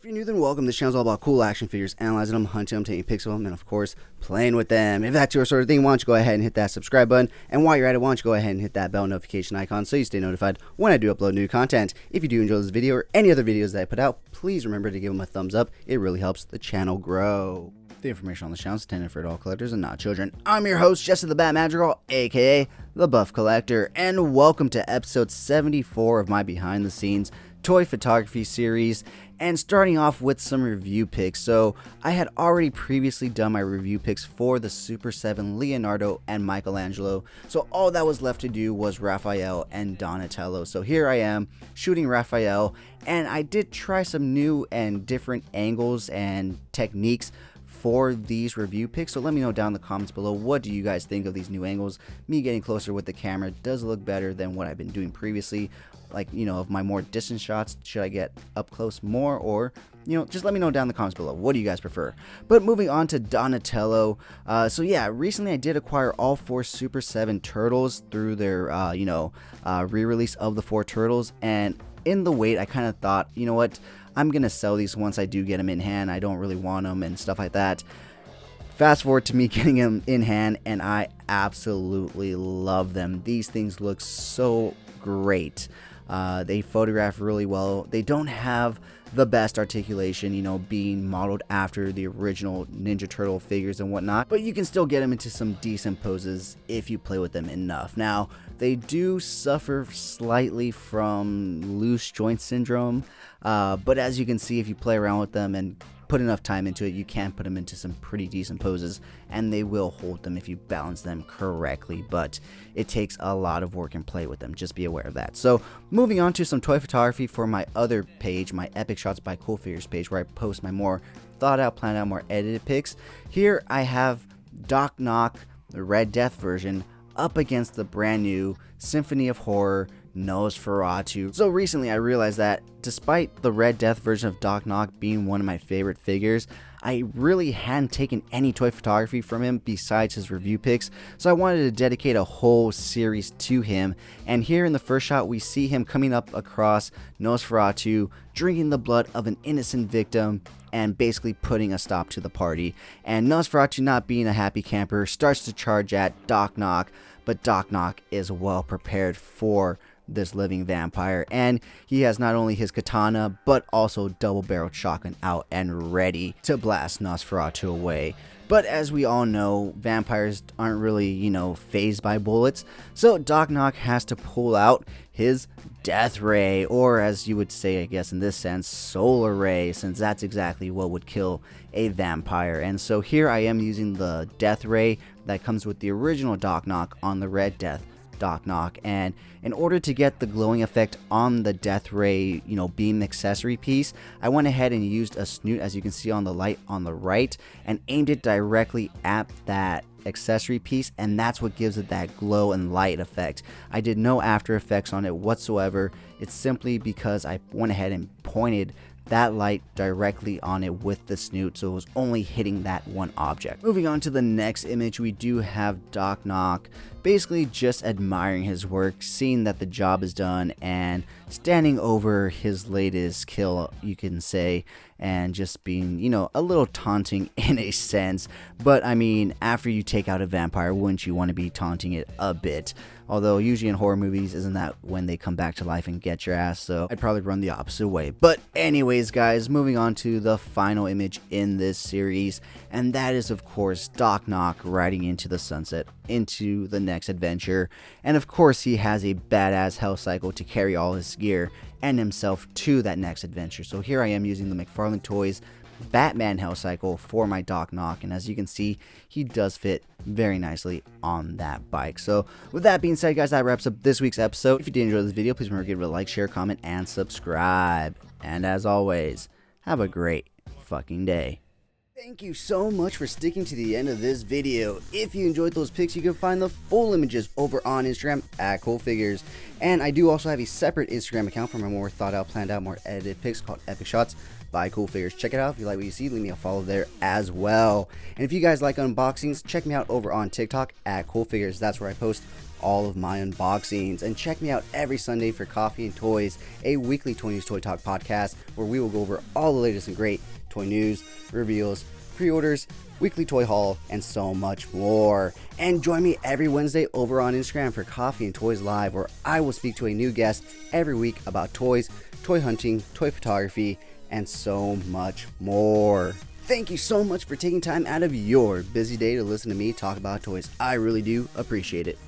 If you're new, then welcome. This channel is all about cool action figures, analyzing them, hunting them, taking pics of them, and of course, playing with them. If that's your sort of thing, why don't you go ahead and hit that subscribe button, and while you're at it, why don't you go ahead and hit that bell notification icon so you stay notified when I do upload new content. If you do enjoy this video or any other videos that I put out, please remember to give them a thumbs up. It really helps the channel grow. The information on the channel is intended for adult collectors and not children. I'm your host, Jesse the Bat Madrigal, aka the Buff Collector, and welcome to episode 74 of my behind the scenes toy photography series, and starting off with some review picks. So I had already previously done my review picks for the Super 7 Leonardo and Michelangelo, so all that was left to do was Raphael and Donatello. So here I am shooting Raphael, and I did try some new and different angles and techniques for these review picks, so let me know down in the comments below, what do you guys think of these new angles? Me getting closer with the camera does look better than what I've been doing previously, like, you know, of my more distant shots. Should I get up close more, or, you know, just let me know down in the comments below, what do you guys prefer? But moving on to Donatello, so yeah, recently I did acquire all 4 Super 7 turtles through their re-release of the 4 turtles, and in the wait I kind of thought, you know what, I'm gonna sell these once I do get them in hand. I don't really want them and stuff like that. Fast forward to me getting them in hand, and I absolutely love them. These things look so great. They photograph really well. They don't have the best articulation, you know, being modeled after the original Ninja Turtle figures and whatnot, but you can still get them into some decent poses if you play with them enough. Now, they do suffer slightly from loose joint syndrome, but as you can see, if you play around with them and put enough time into it, you can put them into some pretty decent poses, and they will hold them if you balance them correctly, but it takes a lot of work and play with them. Just be aware of that. So moving on to some toy photography for my other page, my Epic Shots by CoolFigurez page, where I post my more thought out, planned out, more edited pics. Here I have Doc Knock, the Red Death version, up against the brand new Symphony of Horror Nosferatu. So recently I realized that despite the Red Death version of Doc Knock being one of my favorite figures, I really hadn't taken any toy photography from him besides his review pics, so I wanted to dedicate a whole series to him. And here in the first shot we see him coming up across Nosferatu, drinking the blood of an innocent victim and basically putting a stop to the party. And Nosferatu, not being a happy camper, starts to charge at Doc Knock, but Doc Knock is well prepared for this living vampire, and he has not only his katana but also double-barreled shotgun out and ready to blast Nosferatu away. But as we all know, vampires aren't really, you know, fazed by bullets, so Doc Knock has to pull out his death ray, or as you would say, I guess in this sense, solar ray, since that's exactly what would kill a vampire. And so here I am using the death ray that comes with the original Doc Knock on the Red Death Doc Knock, and in order to get the glowing effect on the death ray, you know, beam accessory piece, I went ahead and used a snoot, as you can see on the light on the right, and aimed it directly at that accessory piece, and that's what gives it that glow and light effect. I did no after effects on it whatsoever. It's simply because I went ahead and pointed that light directly on it with the snoot, so it was only hitting that one object. Moving on to the next image, we do have Doc Knock basically just admiring his work, seeing that the job is done, and standing over his latest kill, you can say, and just being, you know, a little taunting in a sense. But I mean, after you take out a vampire, wouldn't you want to be taunting it a bit? Although usually in horror movies, isn't that when they come back to life and get your ass? So I'd probably run the opposite way. But anyways, guys, moving on to the final image in this series, and that is of course Doc Knock riding into the sunset, into the next adventure. And of course he has a badass hell cycle to carry all his gear and himself to that next adventure. So here I am using the McFarlane Toys Batman Hell Cycle for my Doc Knock, and as you can see, he does fit very nicely on that bike. So with that being said, guys, that wraps up this week's episode. If you did enjoy this video, please remember to give it a like, share, comment, and subscribe. And as always, have a great fucking day. Thank you so much for sticking to the end of this video. If you enjoyed those pics, you can find the full images over on Instagram at CoolFigurez. And I do also have a separate Instagram account for my more thought out, planned out, more edited pics called Epic Shots by CoolFigurez. Check it out. If you like what you see, leave me a follow there as well. And if you guys like unboxings, check me out over on TikTok at CoolFigurez. That's where I post all of my unboxings. And check me out every Sunday for Coffee and Toys, a weekly Toy News Toy Talk podcast where we will go over all the latest and great toy news, reveals, pre-orders, weekly toy haul, and so much more. And join me every Wednesday over on Instagram for Coffee and Toys Live, where I will speak to a new guest every week about toys, toy hunting, toy photography, and so much more. Thank you so much for taking time out of your busy day to listen to me talk about toys. I really do appreciate it.